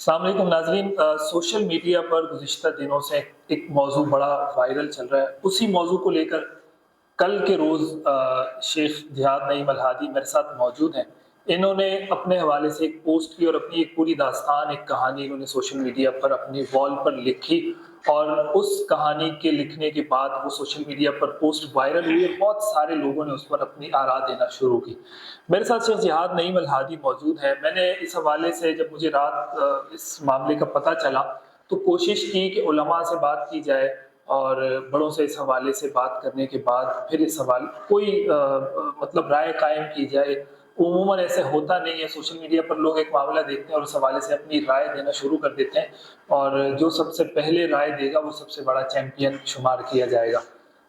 السلام علیکم ناظرین، سوشل میڈیا پر گزشتہ دنوں سے ایک موضوع بڑا وائرل چل رہا ہے۔ اسی موضوع کو لے کر کل کے روز شیخ جہاد نعیم الہادی میرے ساتھ موجود ہیں۔ انہوں نے اپنے حوالے سے ایک پوسٹ کی اور اپنی ایک پوری داستان، ایک کہانی انہوں نے سوشل میڈیا پر اپنی وال پر لکھی، اور اس کہانی کے لکھنے کے بعد وہ سوشل میڈیا پر پوسٹ وائرل ہوئی اور بہت سارے لوگوں نے اس پر اپنی آراء دینا شروع کی۔ میرے ساتھ شیخ جہاد نعیم الہادی موجود ہے۔ میں نے اس حوالے سے جب مجھے رات اس معاملے کا پتہ چلا تو کوشش کی کہ علماء سے بات کی جائے اور بڑوں سے اس حوالے سے بات کرنے کے بعد پھر اس حوالے کوئی مطلب رائے قائم کی جائے۔ عموماً ایسے ہوتا نہیں ہے، سوشل میڈیا پر لوگ ایک معاملہ دیکھتے ہیں اور اس حوالے سے اپنی رائے دینا شروع کر دیتے ہیں، اور جو سب سے پہلے رائے دے گا وہ سب سے بڑا چیمپئن شمار کیا جائے گا۔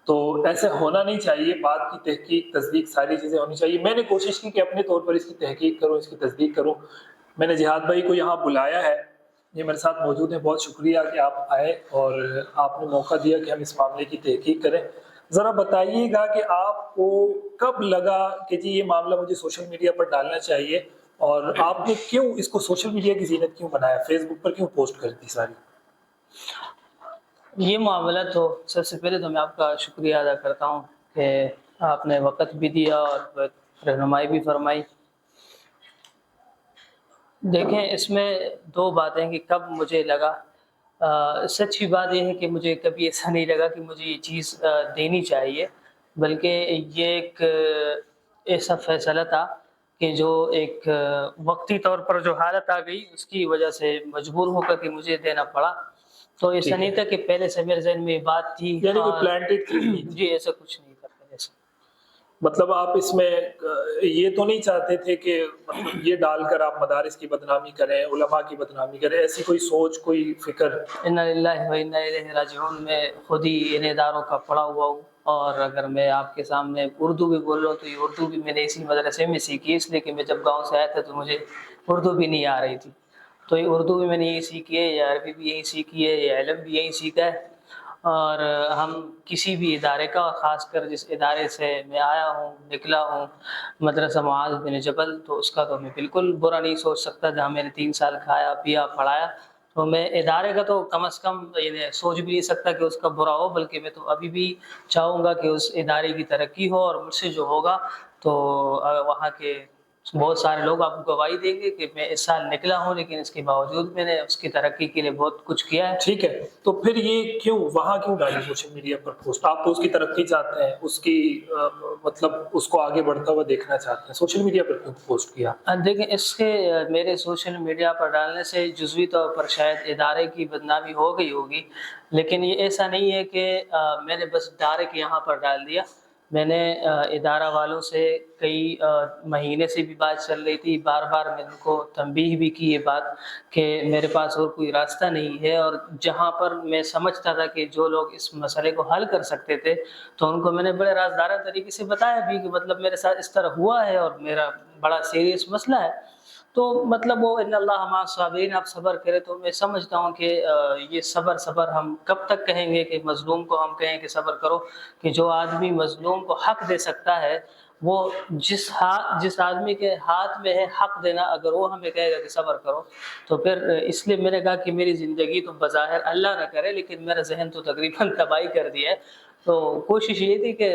تو ایسے ہونا نہیں چاہیے، بات کی تحقیق تصدیق ساری چیزیں ہونی چاہیے۔ میں نے کوشش کی کہ اپنے طور پر اس کی تحقیق کروں، اس کی تصدیق کروں۔ میں نے جہاد بھائی کو یہاں بلایا ہے، یہ میرے ساتھ موجود ہیں۔ بہت شکریہ کہ آپ آئے اور آپ نے موقع دیا کہ ہم اس معاملے کی تحقیق کریں۔ ذرا بتائیے گا کہ آپ کو کب لگا کہ جی یہ معاملہ مجھے سوشل میڈیا پر ڈالنا چاہیے، اور آپ نے کیوں اس کو سوشل میڈیا کی زینت کیوں بنایا، فیس بک پر کیوں پوسٹ کر دی ساری؟ یہ معاملہ تو سب سے پہلے تو میں آپ کا شکریہ ادا کرتا ہوں کہ آپ نے وقت بھی دیا اور رہنمائی بھی فرمائی۔ دیکھیں، اس میں دو باتیں کہ کب مجھے لگا۔ سچی بات یہ ہے کہ مجھے کبھی ایسا نہیں لگا کہ مجھے یہ چیز دینی چاہیے، بلکہ یہ ایک ایسا فیصلہ تھا کہ جو ایک وقتی طور پر جو حالت آ گئی اس کی وجہ سے مجبور ہو کر کے مجھے دینا پڑا۔ تو ایسا نہیں تھا کہ پہلے سے میرے ذہن میں بات تھی، یعنی کوئی پلانٹڈ تھی نہیں؟ جی ایسا کچھ نہیں تھا پہلے سے۔ مطلب آپ اس میں یہ تو نہیں چاہتے تھے کہ مطلب یہ ڈال کر آپ مدارس کی بدنامی کریں، علماء کی بدنامی کریں، ایسی کوئی سوچ، کوئی فکر؟ انا للہ و انا الیہ راجعون، میں خود ہی ان اداروں کا پڑھا ہوا ہوں، اور اگر میں آپ کے سامنے اردو بھی بول رہا ہوں تو یہ اردو بھی میں نے اسی مدرسے میں سیکھی، اس لیے کہ میں جب گاؤں سے آیا تھا تو مجھے اردو بھی نہیں آ رہی تھی، تو یہ اردو بھی میں نے یہی سیکھی ہے، یہ عربی بھی یہی سیکھی ہے، یہ علم بھی یہی سیکھا ہے۔ اور ہم کسی بھی ادارے کا، خاص کر جس ادارے سے میں آیا ہوں، نکلا ہوں، مدرسہ معاذ بن جبل، تو اس کا تو میں بالکل برا نہیں سوچ سکتا، جہاں میں نے 3 سال کھایا پیا پڑھایا، تو میں ادارے کا تو کم از کم سوچ بھی نہیں سکتا کہ اس کا برا ہو، بلکہ میں تو ابھی بھی چاہوں گا کہ اس ادارے کی ترقی ہو، اور مجھ سے جو ہوگا تو وہاں کے بہت سارے لوگ آپ کو گواہی دیں گے کہ میں اس سال نکلا ہوں، لیکن اس کے باوجود میں نے اس کی ترقی کے لیے بہت کچھ کیا ہے۔ ٹھیک ہے، تو پھر یہ کیوں وہاں کیوں ڈالی سوشل میڈیا پر پوسٹ؟ آپ تو اس کی ترقی چاہتے ہیں، اس کی مطلب اس کو آگے بڑھتا ہوا دیکھنا چاہتے ہیں، سوشل میڈیا پر کیوں پوسٹ کیا؟ دیکھیں، اس کے میرے سوشل میڈیا پر ڈالنے سے جزوی طور پر شاید ادارے کی بدنامی ہو گئی ہوگی، لیکن یہ ایسا نہیں ہے کہ میں نے بس ڈائریکٹ یہاں پر ڈال دیا۔ میں نے ادارہ والوں سے کئی مہینے سے بھی بات چل رہی تھی، بار بار میں ان کو تنبیہ بھی کی یہ بات کہ میرے پاس اور کوئی راستہ نہیں ہے، اور جہاں پر میں سمجھتا تھا کہ جو لوگ اس مسئلے کو حل کر سکتے تھے تو ان کو میں نے بڑے رازدارانہ طریقے سے بتایا بھی کہ مطلب میرے ساتھ اس طرح ہوا ہے اور میرا بڑا سیریس مسئلہ ہے، تو مطلب وہ ان اللہ مع الصابرین، آپ صبر کریں۔ تو میں سمجھتا ہوں کہ یہ صبر ہم کب تک کہیں گے کہ مظلوم کو ہم کہیں کہ صبر کرو، کہ جو آدمی مظلوم کو حق دے سکتا ہے، وہ جس آدمی کے ہاتھ میں ہے حق دینا، اگر وہ ہمیں کہے گا کہ صبر کرو، تو پھر اس لیے میں نے کہا کہ میری زندگی تو بظاہر اللہ نہ کرے لیکن میرا ذہن تو تقریباً تباہی کر دیا ہے، تو کوشش یہ تھی کہ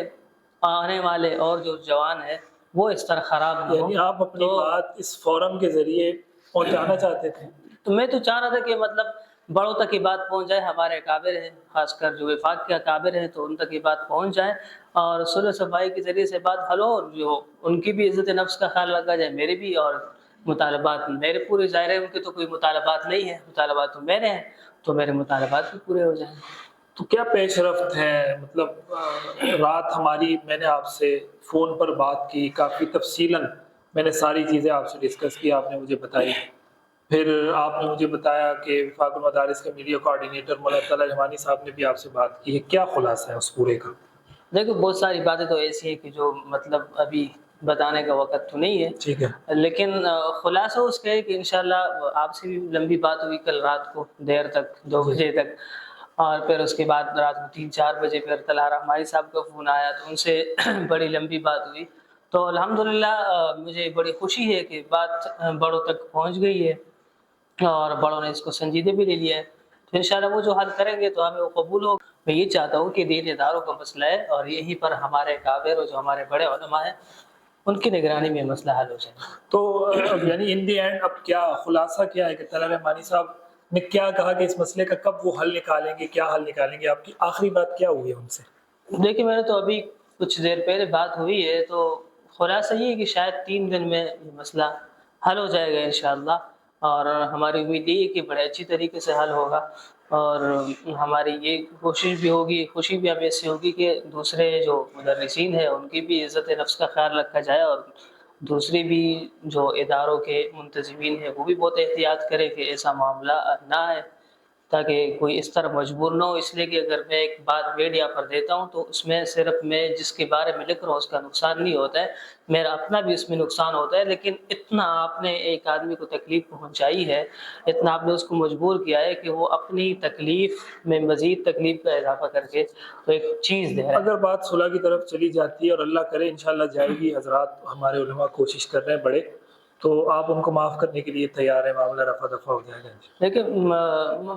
آنے والے اور جو جوان ہیں وہ اس طرح خراب نہ ہو۔ یعنی آپ اپنی بات اس فورم کے ذریعے پہنچانا چاہتے تھے؟ تو میں تو چاہ رہا تھا کہ مطلب بڑوں تک یہ بات پہنچ جائے، ہمارے اکابر ہیں، خاص کر جو وفاق کے اکابر ہیں، تو ان تک یہ بات پہنچ جائے اور صلح صفائی کے ذریعے سے بات حل ہو، اور جو ان کی بھی عزت نفس کا خیال رکھا جائے، میرے بھی، اور مطالبات میرے پورے ظاہر ہیں، ان کے تو کوئی مطالبات نہیں ہیں، مطالبات تو میرے ہیں، تو میرے مطالبات بھی پورے ہو جائیں۔ تو کیا پیش رفت ہے؟ مطلب رات ہماری، میں نے آپ سے فون پر بات کی کافی تفصیلاً، میں نے ساری چیزیں آپ سے ڈسکس کی، آپ نے مجھے بتائی، پھر آپ نے مجھے بتایا کہ وفاق المدارس کے میڈیا کوآرڈینیٹر مولانا عبداللہ رحمانی صاحب نے بھی آپ سے بات کی ہے، کیا خلاصہ ہے اس پورے کا؟ دیکھو، بہت ساری باتیں تو ایسی ہیں کہ جو مطلب ابھی بتانے کا وقت تو نہیں ہے، ٹھیک ہے، لیکن خلاصہ اس کا ہے کہ انشاءاللہ آپ سے بھی لمبی بات ہوئی کل رات کو دیر تک، 2 بجے تک، اور پھر اس کے بعد رات کو 3-4 بجے پھر طلحہ رحمانی صاحب کا فون آیا تو ان سے بڑی لمبی بات ہوئی، تو الحمدللہ مجھے بڑی خوشی ہے کہ بات بڑوں تک پہنچ گئی ہے، اور بڑوں نے اس کو سنجیدے بھی لے لیا ہے، تو انشاءاللہ وہ جو حل کریں گے تو ہمیں وہ قبول ہو۔ میں یہ چاہتا ہوں کہ دین اداروں کا مسئلہ ہے اور یہیں پر ہمارے کابر اور جو ہمارے بڑے علماء ہیں ان کی نگرانی میں مسئلہ حل ہو جائے۔ تو یعنی ان دی اینڈ اب کیا خلاصہ کیا ہے کہ طلب مانی صاحب نے کیا کہا کہ اس مسئلے کا کب وہ حل نکالیں گے، کیا حل نکالیں گے؟ آپ کی آخری بات کیا ہوئی ہے ان سے؟ دیکھیے میں نے تو ابھی کچھ دیر پہلے بات ہوئی ہے، تو خلاصہ یہ ہے کہ شاید 3 دن میں یہ مسئلہ حل ہو جائے گا انشاءاللہ، اور ہماری امید یہ ہے کہ بڑے اچھی طریقے سے حل ہوگا، اور ہماری یہ کوشش بھی ہوگی، خوشی بھی ہمیں اس سے ہوگی کہ دوسرے جو مدرسین ہیں ان کی بھی عزت نفس کا خیال رکھا جائے، اور دوسری بھی جو اداروں کے منتظمین ہیں وہ بھی بہت احتیاط کرے کہ ایسا معاملہ نہ آئے، تاکہ کوئی اس طرح مجبور نہ ہو۔ اس لیے کہ اگر میں ایک بات میڈیا پر دیتا ہوں تو اس میں صرف میں جس کے بارے میں لکھ رہا ہوں اس کا نقصان نہیں ہوتا ہے، میرا اپنا بھی اس میں نقصان ہوتا ہے، لیکن اتنا آپ نے ایک آدمی کو تکلیف پہنچائی ہے، اتنا آپ نے اس کو مجبور کیا ہے کہ وہ اپنی تکلیف میں مزید تکلیف کا اضافہ کر کے تو ایک چیز دے رہا ہے۔ اگر بات صلح کی طرف چلی جاتی ہے اور اللہ کرے انشاءاللہ جائے گی، حضرات ہمارے علماء کوشش کر رہے ہیں بڑے، تو آپ ان کو معاف کرنے کے لیے تیار ہیں، معاملہ رفع دفع ہو جائے گا؟ لیکن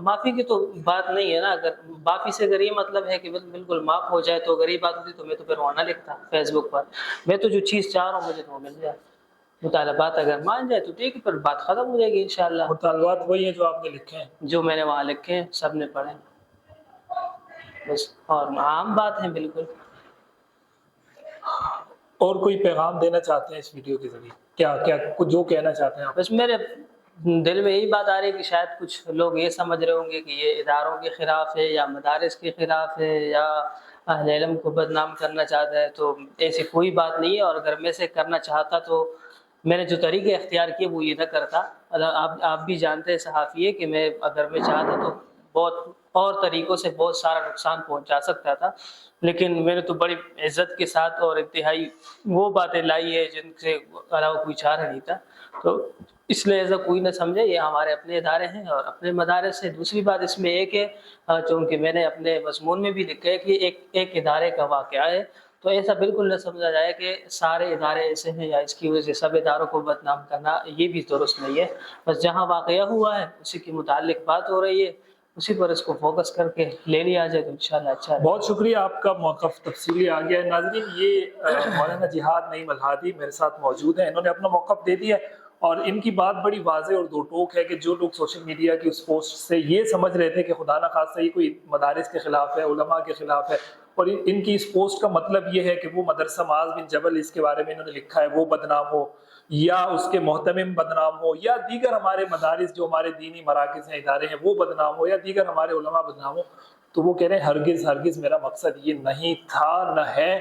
معافی کی تو بات نہیں ہے نا، اگر معافی سے اگر یہ مطلب ہے کہ بالکل معاف ہو جائے، تو اگر یہ بات ہوتی تو میں تو پھر رونا لکھتا فیس بک پر۔ میں تو جو چیز چاہ رہا ہوں مجھے تو وہ مل جائے، مطالبات اگر مان جائے تو ٹھیک ہے، پھر بات ختم ہو جائے گی انشاءاللہ۔ مطالبات وہی ہیں جو آپ نے لکھے ہیں؟ جو میں نے وہاں لکھے ہیں سب نے پڑھے بس، اور عام بات ہے بالکل۔ اور کوئی پیغام دینا چاہتے ہیں اس ویڈیو کے ذریعے؟ کیا کیا کچھ جو کہنا چاہتے ہیں آپ؟ بس میرے دل میں یہی بات آ رہی ہے کہ شاید کچھ لوگ یہ سمجھ رہے ہوں گے کہ یہ اداروں کے خلاف ہے یا مدارس کے خلاف ہے یا اہل علم کو بدنام کرنا چاہتا ہے، تو ایسی کوئی بات نہیں ہے، اور اگر میں سے کرنا چاہتا تو میں نے جو طریقے اختیار کیے وہ یہ نہ کرتا۔ آپ بھی جانتے ہیں صحافی ہے کہ میں اگر میں چاہتا تو بہت اور طریقوں سے بہت سارا نقصان پہنچا سکتا تھا، لیکن میں نے تو بڑی عزت کے ساتھ اور انتہائی وہ باتیں لائی ہے جن سے علاوہ کوئی چارہ نہیں تھا، تو اس لیے ایسا کوئی نہ سمجھے، یہ ہمارے اپنے ادارے ہیں اور اپنے مدارس سے۔ دوسری بات اس میں ایک ہے، چونکہ میں نے اپنے مضمون میں بھی لکھا ہے کہ ایک ادارے کا واقعہ ہے، تو ایسا بالکل نہ سمجھا جائے کہ سارے ادارے ایسے ہیں یا اس کی وجہ سے سب اداروں کو بدنام کرنا، یہ بھی درست نہیں ہے۔ بس جہاں واقعہ ہوا ہے اسی کے متعلق بات ہو رہی ہے، اسی پر اس کو فوکس کر کے لے لیا جائے تو انشاءاللہ اچھا ہے۔ بہت شکریہ، آپ کا موقف تفصیلی آ گیا ہے۔ ناظرین، یہ مولانا جہاد نعیم الہادی میرے ساتھ موجود ہیں، انہوں نے اپنا موقف دے دیا ہے، اور ان کی بات بڑی واضح اور دو ٹوک ہے کہ جو لوگ سوشل میڈیا کی اس پوسٹ سے یہ سمجھ رہے تھے کہ خدا نہ خواستہ یہ کوئی مدارس کے خلاف ہے، علماء کے خلاف ہے، اور ان کی اس پوسٹ کا مطلب یہ ہے کہ وہ مدرسہ معاذ بن جبل اس کے بارے میں انہوں نے لکھا ہے وہ بدنام ہو، یا اس کے محتمم بدنام ہو، یا دیگر ہمارے مدارس جو ہمارے دینی مراکز ہیں، ادارے ہیں، وہ بدنام ہو، یا دیگر ہمارے علماء بدنام ہو، تو وہ کہہ رہے ہیں ہرگز ہرگز میرا مقصد یہ نہیں تھا نہ ہے،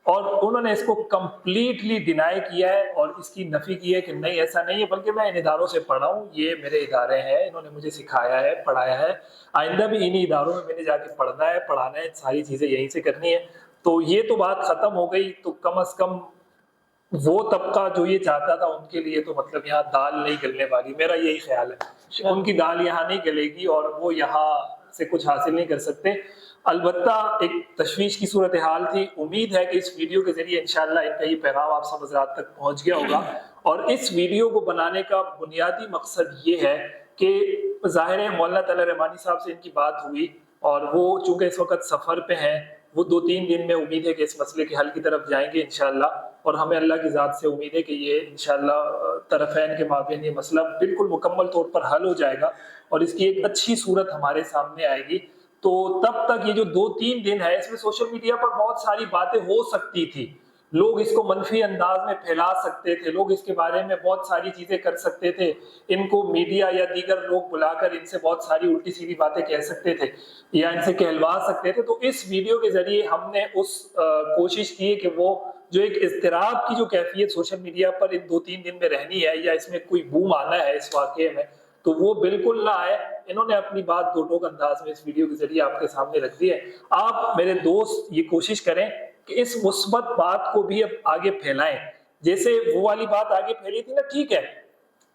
اور انہوں نے اس کو کمپلیٹلی ڈینائی کیا ہے اور اس کی نفی کی ہے کہ نہیں ایسا نہیں ہے، بلکہ میں ان اداروں سے پڑھا ہوں، یہ میرے ادارے ہیں، انہوں نے مجھے سکھایا ہے، پڑھایا ہے، آئندہ بھی انہی اداروں میں میں نے جا کے پڑھنا ہے، پڑھانا ہے، ساری چیزیں یہیں سے کرنی ہے۔ تو یہ تو بات ختم ہو گئی، تو کم از کم وہ طبقہ جو یہ چاہتا تھا ان کے لیے تو مطلب یہاں دال نہیں گلنے والی، میرا یہی خیال ہے، ان کی دال یہاں نہیں گلے گی اور وہ یہاں سے کچھ حاصل نہیں کر سکتے۔ البتہ ایک تشویش کی صورتحال تھی، امید ہے کہ اس ویڈیو کے ذریعے انشاءاللہ ان کا یہ پیغام آپ سب حضرات تک پہنچ گیا ہوگا، اور اس ویڈیو کو بنانے کا بنیادی مقصد یہ ہے کہ ظاہر ہے مولانا طلعت رحمانی صاحب سے ان کی بات ہوئی، اور وہ چونکہ اس وقت سفر پہ ہیں، وہ 2-3 دن میں امید ہے کہ اس مسئلے کے حل کی طرف جائیں گے انشاءاللہ، اور ہمیں اللہ کی ذات سے امید ہے کہ یہ انشاءاللہ طرفین کے مابین یہ مسئلہ بالکل مکمل طور پر حل ہو جائے گا، اور اس کی ایک اچھی صورت ہمارے سامنے آئے گی۔ تو تب تک یہ جو 2-3 دن ہے، اس میں سوشل میڈیا پر بہت ساری باتیں ہو سکتی تھی، لوگ اس کو منفی انداز میں پھیلا سکتے تھے، لوگ اس کے بارے میں بہت ساری چیزیں کر سکتے تھے، ان کو میڈیا یا دیگر لوگ بلا کر ان سے بہت ساری الٹی سیدھی باتیں کہہ سکتے تھے یا ان سے کہلوا سکتے تھے۔ تو اس ویڈیو کے ذریعے ہم نے اس کوشش کی کہ وہ جو ایک اضطراب کی جو کیفیت سوشل میڈیا پر ان 2-3 دن میں رہنی ہے، یا اس میں کوئی بوم آنا ہے اس واقعے میں، تو وہ بالکل نہ آئے۔ انہوں نے اپنی بات دو ٹوک انداز میں اس ویڈیو کے ذریعے آپ کے سامنے رکھ دی ہے۔ آپ میرے دوست یہ کوشش کریں کہ اس مثبت بات کو بھی اب آگے پھیلائیں، جیسے وہ والی بات آگے پھیلی تھی نا، ٹھیک ہے،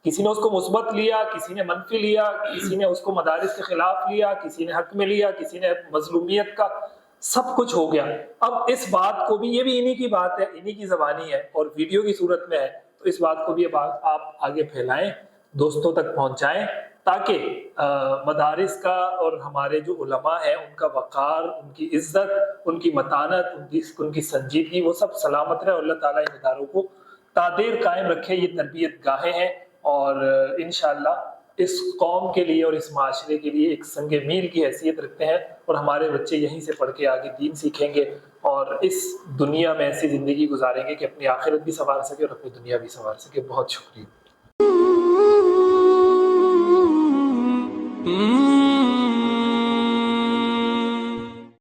کسی نے اس کو مثبت لیا، کسی نے منفی لیا، کسی نے اس کو مدارس کے خلاف لیا، کسی نے حق میں لیا، کسی نے مظلومیت کا، سب کچھ ہو گیا۔ اب اس بات کو بھی، یہ بھی انہی کی بات ہے، انہی کی زبانی ہے اور ویڈیو کی صورت میں ہے، تو اس بات کو بھی اب آپ آگے پھیلائیں، دوستوں تک پہنچائیں، تاکہ مدارس کا اور ہمارے جو علماء ہیں ان کا وقار، ان کی عزت، ان کی متانت، ان کی سنجیدگی وہ سب سلامت رہے. اور اللہ تعالیٰ ان اداروں کو تادیر قائم رکھے. یہ تربیت گاہیں ہیں اور انشاءاللہ اس قوم کے لیے اور اس معاشرے کے لیے ایک سنگ میل کی حیثیت رکھتے ہیں. اور ہمارے بچے یہیں سے پڑھ کے آگے دین سیکھیں گے اور اس دنیا میں ایسی زندگی گزاریں گے کہ اپنی آخرت بھی سنوار سکے اور اپنی دنیا بھی سنوار سکے. بہت شکریہ.